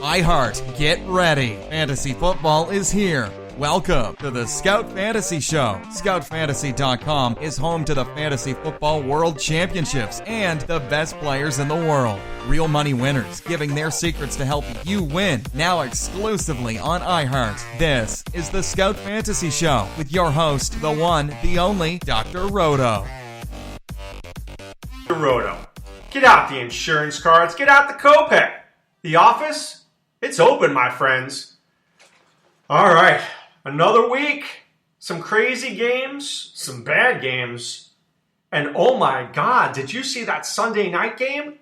iHeart, get ready. Fantasy football is here. Welcome to the Scout Fantasy Show. ScoutFantasy.com is home to the Fantasy Football World Championships and the best players in the world. Real money winners giving their secrets to help you win. Now exclusively on iHeart. This is the Scout Fantasy Show with your host, the one, the only, Dr. Roto. Roto. Get out the insurance cards. Get out the copay. The office? It's open, my friends. All right. Another week, some crazy games, some bad games, and oh my God, did you see that Sunday night game?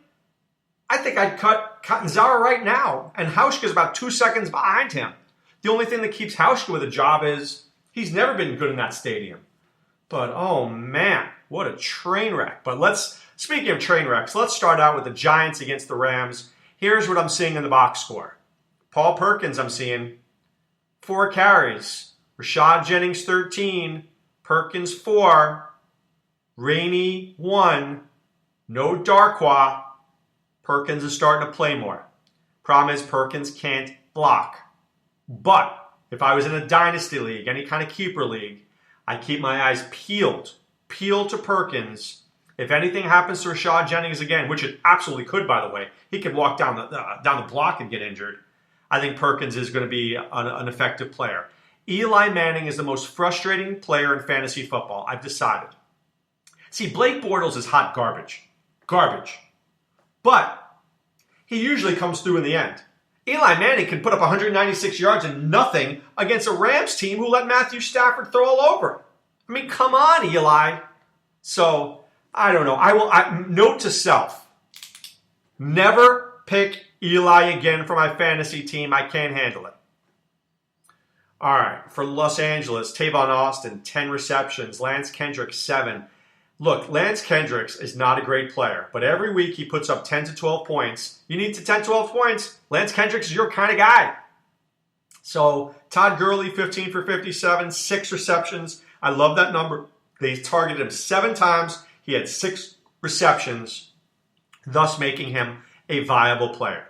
I think I'd cut Catanzaro right now, and Hauschka's about 2 seconds behind him. The only thing that keeps Hauschka with a job is he's never been good in that stadium. But oh man, what a train wreck. But speaking of train wrecks, let's start out with the Giants against the Rams. Here's what I'm seeing in the box score. Paul Perkins, I'm seeing 4 carries. Rashad Jennings, 13. Perkins, 4. Rainey, 1. No Darkwa. Perkins is starting to play more. Problem is, Perkins can't block. But if I was in a dynasty league, any kind of keeper league, I keep my eyes peeled to Perkins. If anything happens to Rashad Jennings again, which it absolutely could, by the way, he could walk down the block and get injured. I think Perkins is going to be an effective player. Eli Manning is the most frustrating player in fantasy football. I've decided. See, Blake Bortles is hot garbage. Garbage. But he usually comes through in the end. Eli Manning can put up 196 yards and nothing against a Rams team who let Matthew Stafford throw all over. I mean, come on, Eli. So, I don't know. Note to self. Never pick Eli again for my fantasy team. I can't handle it. All right. For Los Angeles, Tavon Austin, 10 receptions. Lance Kendricks, 7. Look, Lance Kendricks is not a great player, but every week he puts up 10 to 12 points. You need to 10, 12 points. Lance Kendricks is your kind of guy. So, Todd Gurley, 15 for 57, 6 receptions. I love that number. They targeted him 7 times. He had 6 receptions, thus making him a viable player.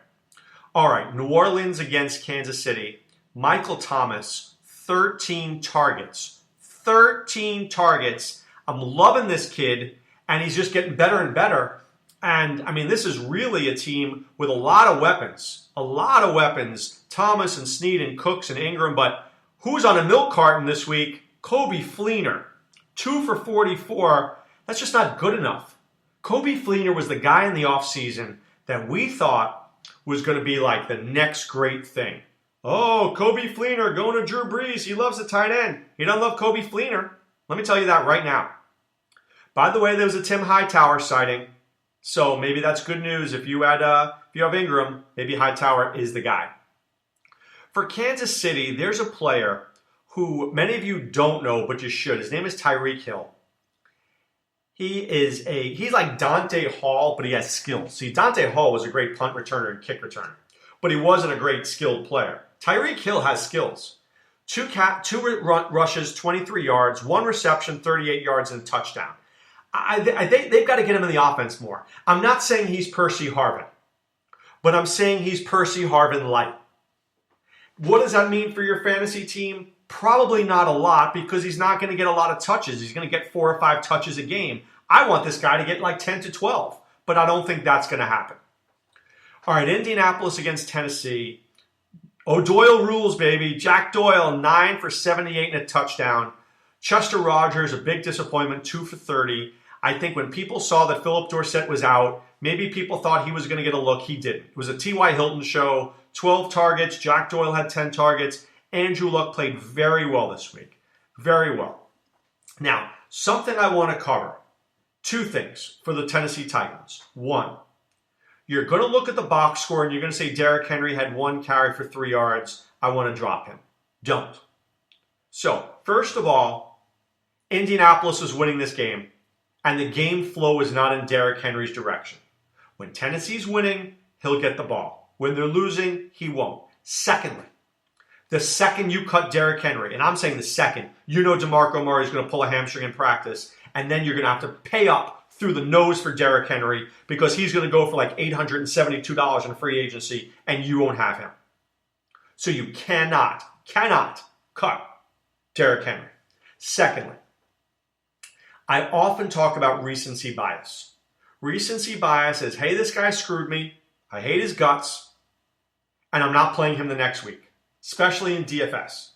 All right, New Orleans against Kansas City. Michael Thomas, 13 targets. 13 targets. I'm loving this kid, and he's just getting better and better. And, I mean, this is really a team with a lot of weapons. A lot of weapons. Thomas and Snead and Cooks and Ingram. But who's on a milk carton this week? Kobe Fleener. 2 for 44. That's just not good enough. Kobe Fleener was the guy in the offseason that we thought was going to be like the next great thing. Oh, Kobe Fleener going to Drew Brees. He loves the tight end. He doesn't love Kobe Fleener. Let me tell you that right now. By the way, there was a Tim Hightower sighting. So maybe that's good news. If you have Ingram, maybe Hightower is the guy. For Kansas City, there's a player who many of you don't know, but you should. His name is Tyreek Hill. He's like Dante Hall, but he has skills. See, Dante Hall was a great punt returner and kick returner, but he wasn't a great skilled player. Tyreek Hill has skills. 2 rushes, 23 yards, 1 reception, 38 yards, and a touchdown. They've got to get him in the offense more. I'm not saying he's Percy Harvin, but I'm saying he's Percy Harvin light. What does that mean for your fantasy team? Probably not a lot, because he's not going to get a lot of touches. He's going to get 4 or 5 touches a game. I want this guy to get like 10 to 12, but I don't think that's going to happen. All right, Indianapolis against Tennessee. O'Doyle rules, baby. Jack Doyle, 9 for 78 and a touchdown. Chester Rogers, a big disappointment, 2 for 30. I think when people saw that Philip Dorsett was out, maybe people thought he was going to get a look. He didn't. It was a T.Y. Hilton show. 12 targets. Jack Doyle had 10 targets. Andrew Luck played very well this week. Very well. Now, something I want to cover. 2 things for the Tennessee Titans. 1, you're going to look at the box score and you're going to say Derrick Henry had 1 carry for 3 yards. I want to drop him. Don't. So, first of all, Indianapolis is winning this game, and the game flow is not in Derrick Henry's direction. When Tennessee's winning, he'll get the ball. When they're losing, he won't. Secondly, the second you cut Derrick Henry, and I'm saying the second, you know DeMarco Murray is going to pull a hamstring in practice, and then you're going to have to pay up through the nose for Derrick Henry because he's going to go for like $872 in free agency and you won't have him. So you cannot cut Derrick Henry. Secondly, I often talk about recency bias. Recency bias is, hey, this guy screwed me. I hate his guts. And I'm not playing him the next week, especially in DFS.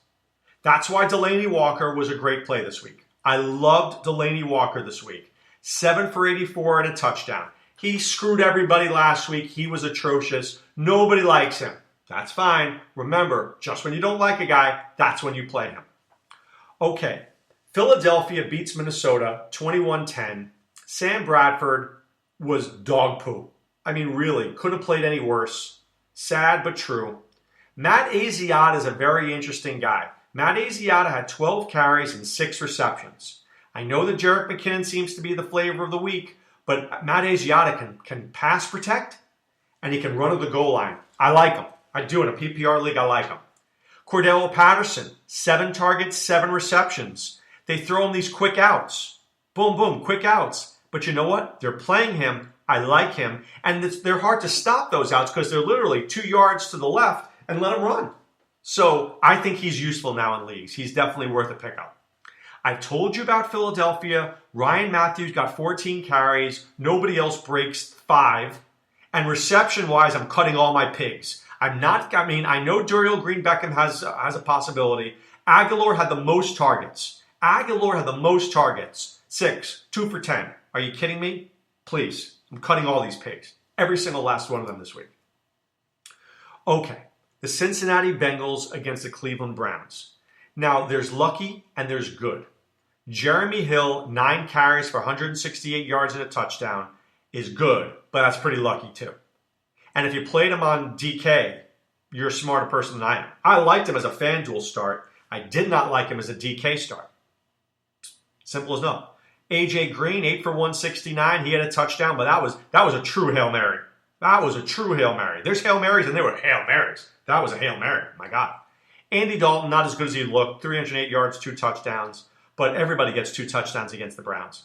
That's why Delanie Walker was a great play this week. I loved Delanie Walker this week. 7 for 84 and a touchdown. He screwed everybody last week. He was atrocious. Nobody likes him. That's fine. Remember, just when you don't like a guy, that's when you play him. Okay, Philadelphia beats Minnesota 21-10. Sam Bradford was dog poo. I mean, really, couldn't have played any worse. Sad but true. Matt Asiata is a very interesting guy. Matt Asiata had 12 carries and 6 receptions. I know that Jerick McKinnon seems to be the flavor of the week, but Matt Asiata can pass protect and he can run to the goal line. I like him. I do. In a PPR league, I like him. Cordell Patterson, 7 targets, 7 receptions. They throw him these quick outs. Boom, boom, quick outs. But you know what? They're playing him. I like him. And they're hard to stop those outs because they're literally 2 yards to the left and let him run. So I think he's useful now in leagues. He's definitely worth a pickup. I've told you about Philadelphia. Ryan Matthews got 14 carries. Nobody else breaks 5. And reception-wise, I'm cutting all my pigs. I know Dorial Green-Beckham has a possibility. Aguilar had the most targets. 6, 2 for 10. Are you kidding me? Please. I'm cutting all these pigs. Every single last one of them this week. Okay. The Cincinnati Bengals against the Cleveland Browns. Now, there's lucky and there's good. Jeremy Hill, 9 carries for 168 yards and a touchdown is good, but that's pretty lucky too. And if you played him on DK, you're a smarter person than I am. I liked him as a FanDuel start. I did not like him as a DK start. Simple as no. AJ Green, 8 for 169. He had a touchdown, but that was a true Hail Mary. That was a true Hail Mary. There's Hail Marys and there were Hail Marys. That was a Hail Mary. My God. Andy Dalton, not as good as he looked. 308 yards, 2 touchdowns. But everybody gets 2 touchdowns against the Browns.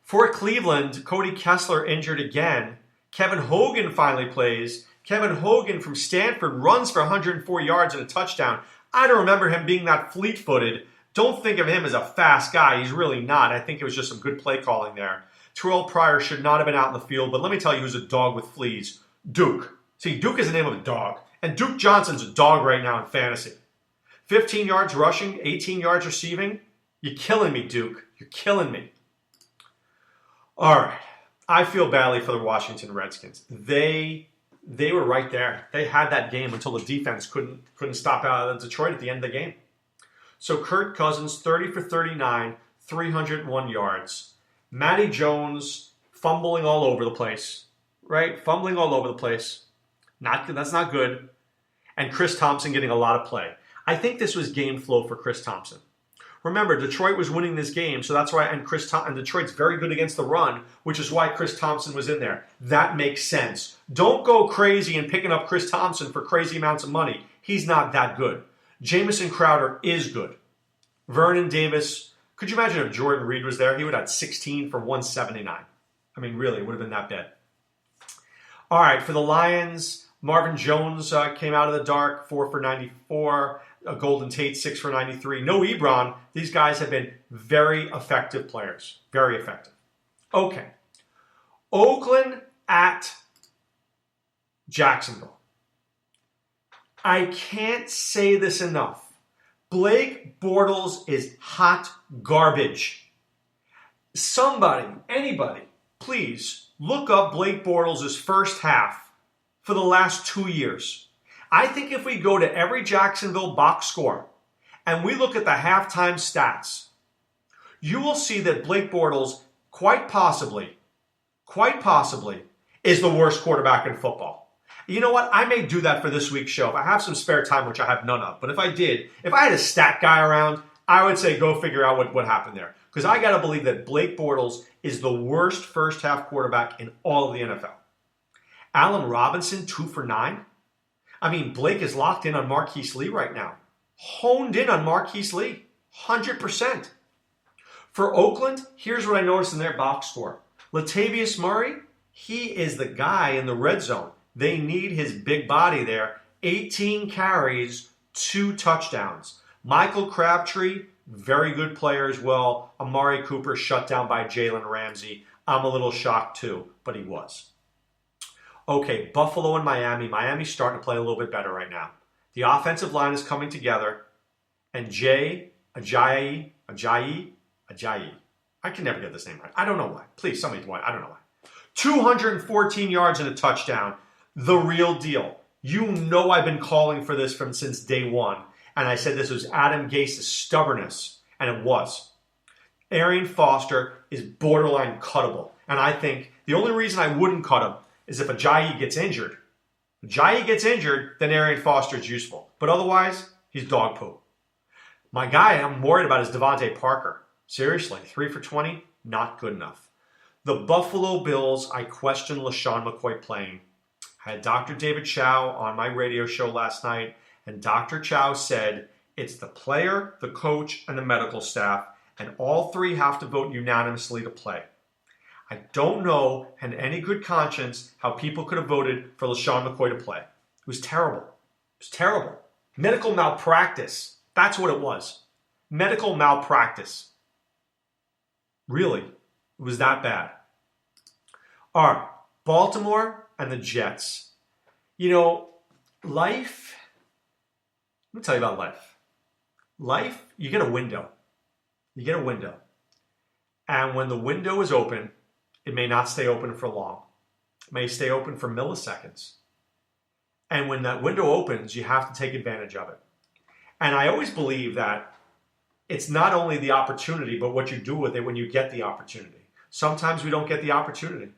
For Cleveland, Cody Kessler injured again. Kevin Hogan finally plays. Kevin Hogan from Stanford runs for 104 yards and a touchdown. I don't remember him being that fleet-footed. Don't think of him as a fast guy. He's really not. I think it was just some good play calling there. Terrell Pryor should not have been out in the field, but let me tell you who's a dog with fleas. Duke. See, Duke is the name of a dog. And Duke Johnson's a dog right now in fantasy. 15 yards rushing, 18 yards receiving. You're killing me, Duke. You're killing me. All right. I feel badly for the Washington Redskins. They were right there. They had that game until the defense couldn't stop Detroit at the end of the game. So Kirk Cousins, 30 for 39, 301 yards. Matty Jones fumbling all over the place, right? Fumbling all over the place. Not good. That's not good. And Chris Thompson getting a lot of play. I think this was game flow for Chris Thompson. Remember, Detroit was winning this game, so that's why. And Detroit's very good against the run, which is why Chris Thompson was in there. That makes sense. Don't go crazy and picking up Chris Thompson for crazy amounts of money. He's not that good. Jamison Crowder is good. Vernon Davis. Could you imagine if Jordan Reed was there? He would have had 16 for 179. I mean, really, it would have been that bad. All right, for the Lions, Marvin Jones came out of the dark, 4 for 94. Golden Tate, 6 for 93. No Ebron. These guys have been very effective players. Very effective. Okay. Oakland at Jacksonville. I can't say this enough. Blake Bortles is hot garbage. Somebody, anybody, please look up Blake Bortles' first half for the last 2 years. I think if we go to every Jacksonville box score and we look at the halftime stats, you will see that Blake Bortles quite possibly is the worst quarterback in football. You know what? I may do that for this week's show. If I have some spare time, which I have none of. But if I had a stat guy around, I would say go figure out what happened there. Because I got to believe that Blake Bortles is the worst first half quarterback in all of the NFL. Allen Robinson, 2 for 9. I mean, Blake is locked in on Marquise Lee right now. Honed in on Marquise Lee. 100%. For Oakland, here's what I noticed in their box score. Latavius Murray, he is the guy in the red zone. They need his big body there. 18 carries, 2 touchdowns. Michael Crabtree, very good player as well. Amari Cooper shut down by Jalen Ramsey. I'm a little shocked too, but he was. Okay, Buffalo and Miami. Miami's starting to play a little bit better right now. The offensive line is coming together. And Ajayi. I can never get this name right. I don't know why. Please, somebody do it. I don't know why. 214 yards and a touchdown. The real deal. You know I've been calling for this since day one. And I said this was Adam Gase's stubbornness. And it was. Arian Foster is borderline cuttable. And I think the only reason I wouldn't cut him is if Ajayi gets injured. If Ajayi gets injured, then Arian Foster is useful. But otherwise, he's dog poo. My guy I'm worried about is Devontae Parker. Seriously, 3 for 20, not good enough. The Buffalo Bills, I question LaShawn McCoy playing. I had Dr. David Chow on my radio show last night, and Dr. Chow said it's the player, the coach, and the medical staff, and all three have to vote unanimously to play. I don't know, in any good conscience, how people could have voted for LaShawn McCoy to play. It was terrible. It was terrible. Medical malpractice. That's what it was. Medical malpractice. Really, it was that bad. All right, Baltimore and the Jets. You know, life, let me tell you about life. Life, you get a window. You get a window. And when the window is open, it may not stay open for long. It may stay open for milliseconds. And when that window opens, you have to take advantage of it. And I always believe that it's not only the opportunity, but what you do with it when you get the opportunity. Sometimes we don't get the opportunity.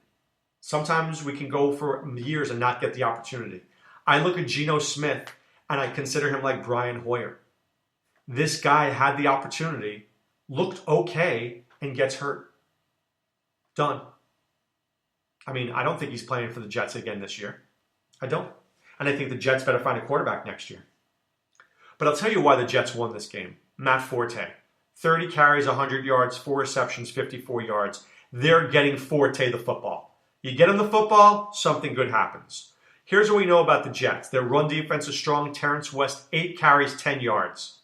Sometimes we can go for years and not get the opportunity. I look at Geno Smith and I consider him like Brian Hoyer. This guy had the opportunity, looked okay, and gets hurt. Done. I mean, I don't think he's playing for the Jets again this year. I don't. And I think the Jets better find a quarterback next year. But I'll tell you why the Jets won this game. Matt Forte. 30 carries, 100 yards, 4 receptions, 54 yards. They're getting Forte the football. You get him the football, something good happens. Here's what we know about the Jets. Their run defense is strong. Terrence West, 8 carries, 10 yards.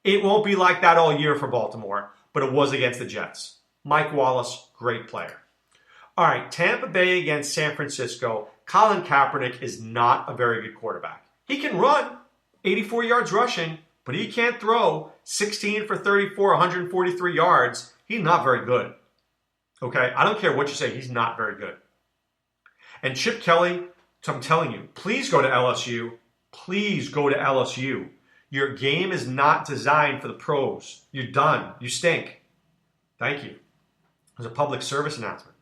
It won't be like that all year for Baltimore, but it was against the Jets. Mike Wallace, great player. All right, Tampa Bay against San Francisco. Colin Kaepernick is not a very good quarterback. He can run, 84 yards rushing, but he can't throw 16 for 34, 143 yards. He's not very good. Okay, I don't care what you say. He's not very good. And Chip Kelly, I'm telling you, please go to LSU. Please go to LSU. Your game is not designed for the pros. You're done. You stink. Thank you. It was a public service announcement.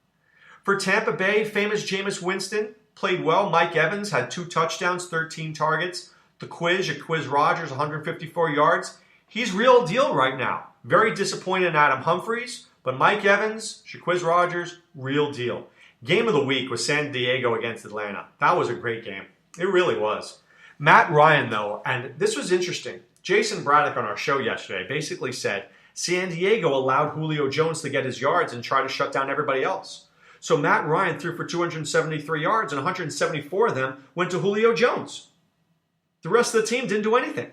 For Tampa Bay, famous Jameis Winston played well. Mike Evans had 2 touchdowns, 13 targets. The Quiz Rogers, 154 yards. He's real deal right now. Very disappointed in Adam Humphries, but Mike Evans, Shaquiz Rogers, real deal. Game of the week was San Diego against Atlanta. That was a great game. It really was. Matt Ryan, though, and this was interesting. Jason Braddock on our show yesterday basically said San Diego allowed Julio Jones to get his yards and try to shut down everybody else. So Matt Ryan threw for 273 yards, and 174 of them went to Julio Jones. The rest of the team didn't do anything.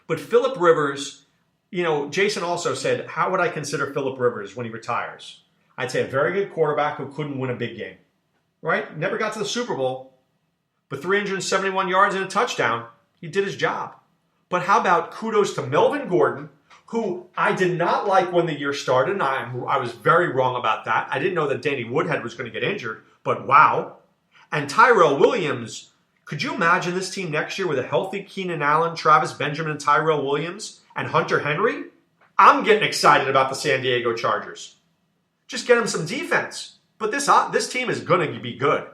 But Phillip Rivers, you know, Jason also said, how would I consider Phillip Rivers when he retires? I'd say a very good quarterback who couldn't win a big game. Right? Never got to the Super Bowl, but 371 yards and a touchdown. He did his job. But how about kudos to Melvin Gordon, who I did not like when the year started, and I was very wrong about that. I didn't know that Danny Woodhead was going to get injured, but wow. And Tyrell Williams, could you imagine this team next year with a healthy Keenan Allen, Travis Benjamin, and Tyrell Williams, and Hunter Henry? I'm getting excited about the San Diego Chargers. Just get them some defense. But this team is going to be good.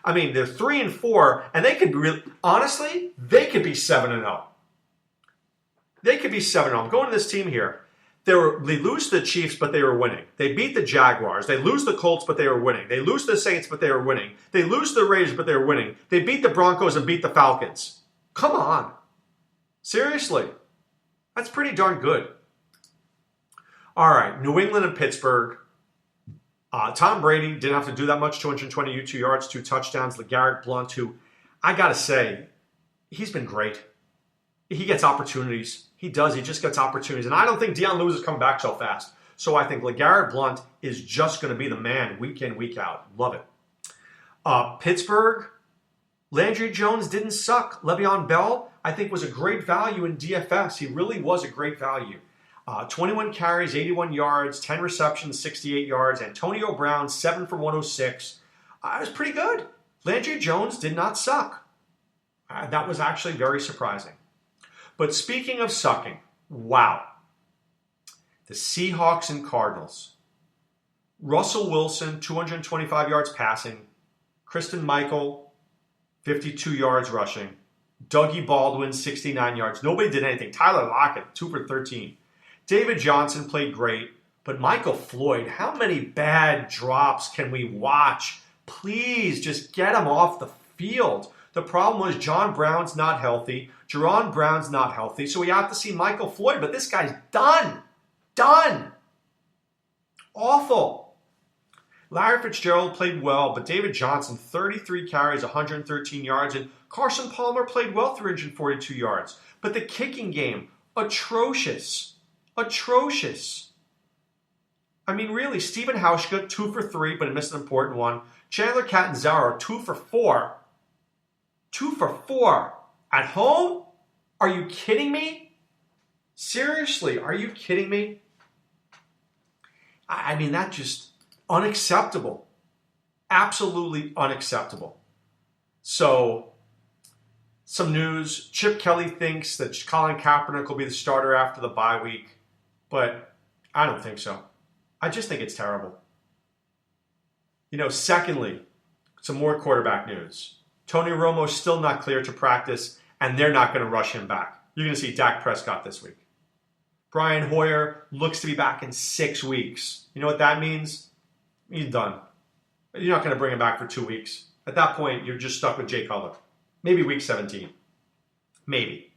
I mean, they're 3-4, and they could really, honestly, they could be 7-0. They could be 7-0. I'm going to this team here. They lose to the Chiefs, but they were winning. They beat the Jaguars. They lose the Colts, but they were winning. They lose to the Saints, but they were winning. They lose to the Raiders, but they were winning. They beat the Broncos and beat the Falcons. Come on. Seriously. That's pretty darn good. All right, New England and Pittsburgh. Tom Brady didn't have to do that much, 222 yards, 2 touchdowns. LeGarrette Blount, who I got to say, he's been great. He gets opportunities. He does. He just gets opportunities. And I don't think Deion Lewis is coming back so fast. So I think LeGarrette Blount is just going to be the man week in, week out. Love it. Pittsburgh, Landry Jones didn't suck. Le'Veon Bell, I think, was a great value in DFS. He really was a great value. 21 carries, 81 yards, 10 receptions, 68 yards. Antonio Brown, 7 for 106. It was pretty good. Landry Jones did not suck. That was actually very surprising. But speaking of sucking, wow. The Seahawks and Cardinals. Russell Wilson, 225 yards passing. Kristen Michael, 52 yards rushing. Dougie Baldwin, 69 yards. Nobody did anything. Tyler Lockett, 2 for 13. David Johnson played great. But Michael Floyd, how many bad drops can we watch? Please just get him off the field. The problem was John Brown's not healthy. Jerron Brown's not healthy. So we have to see Michael Floyd. But this guy's done. Done. Awful. Larry Fitzgerald played well, but David Johnson, 33 carries, 113 yards. And Carson Palmer played well, 342 yards. But the kicking game, atrocious. Atrocious. I mean, really, Stephen Hauschka, 2 for 3, but he missed an important one. Chandler Catanzaro, 2 for 4. 2 for 4. At home? Are you kidding me? Seriously, are you kidding me? I mean, that's just unacceptable. Absolutely unacceptable. So, some news. Chip Kelly thinks that Colin Kaepernick will be the starter after the bye week. But I don't think so. I just think it's terrible. Secondly, some more quarterback news. Tony Romo's still not clear to practice, and they're not going to rush him back. You're going to see Dak Prescott this week. Brian Hoyer looks to be back in 6 weeks. You know what that means? He's done. You're not going to bring him back for 2 weeks. At that point, you're just stuck with Jay Cutler. Maybe week 17. Maybe.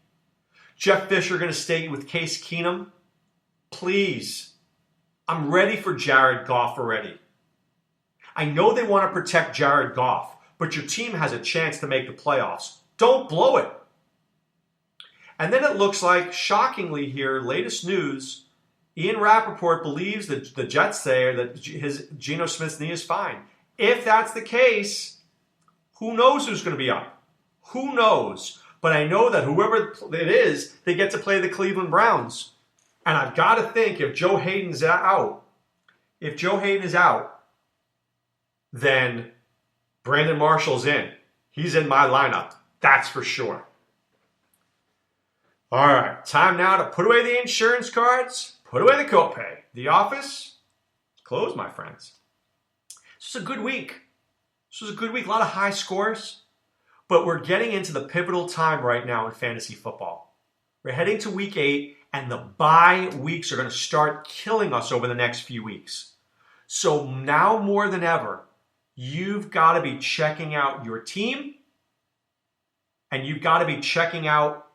Jeff Fisher going to stay with Case Keenum. Please. I'm ready for Jared Goff already. I know they want to protect Jared Goff, but your team has a chance to make the playoffs. Don't blow it. And then it looks like, shockingly here, latest news, Ian Rappaport believes that the Jets say that his Geno Smith's knee is fine. If that's the case, who knows who's going to be up? Who knows? But I know that whoever it is, they get to play the Cleveland Browns. And I've got to think if Joe Hayden's out, then Brandon Marshall's in. He's in my lineup. That's for sure. All right, time now to put away the insurance cards, put away the copay. The office, closed, my friends. This was a good week. A lot of high scores. But we're getting into the pivotal time right now in fantasy football. We're heading to week 8, and the bye weeks are going to start killing us over the next few weeks. So now more than ever, you've got to be checking out your team, and you've got to be checking out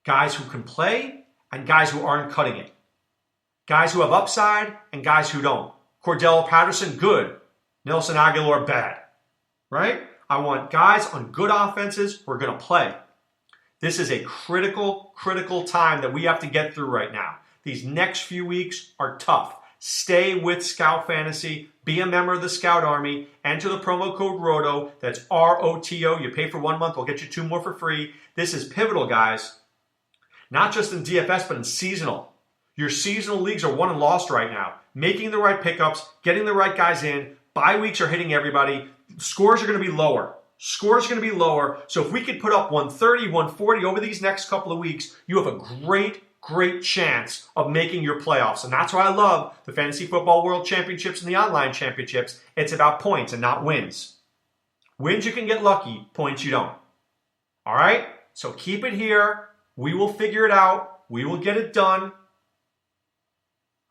guys who can play and guys who aren't cutting it. Guys who have upside and guys who don't. Cordell Patterson, good. Nelson Aguilar, bad. Right? I want guys on good offenses who are going to play. This is a critical time that we have to get through right now. These next few weeks are tough. Stay with Scout Fantasy. Be a member of the Scout Army. Enter the promo code ROTO. That's ROTO. You pay for 1 month. We'll get you 2 more for free. This is pivotal, guys. Not just in DFS, but in seasonal. Your seasonal leagues are won and lost right now. Making the right pickups, getting the right guys in. Bye weeks are hitting everybody. Scores are going to be lower. So if we could put up 130, 140 over these next couple of weeks, you have a great chance of making your playoffs. And that's why I love the Fantasy Football World Championships and the online championships. It's about points and not wins. Wins you can get lucky, points you don't. All right? So keep it here. We will figure it out. We will get it done.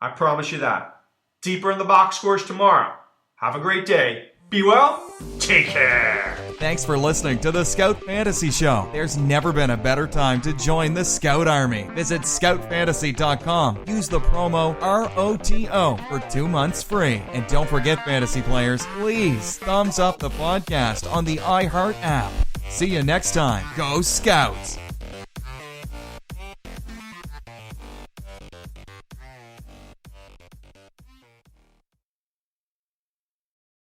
I promise you that. Deeper in the box scores tomorrow. Have a great day. Be well. Take care. Thanks for listening to the Scout Fantasy Show. There's never been a better time to join the Scout Army. Visit scoutfantasy.com. Use the promo ROTO for 2 months free. And don't forget, fantasy players, please thumbs up the podcast on the iHeart app. See you next time. Go Scouts!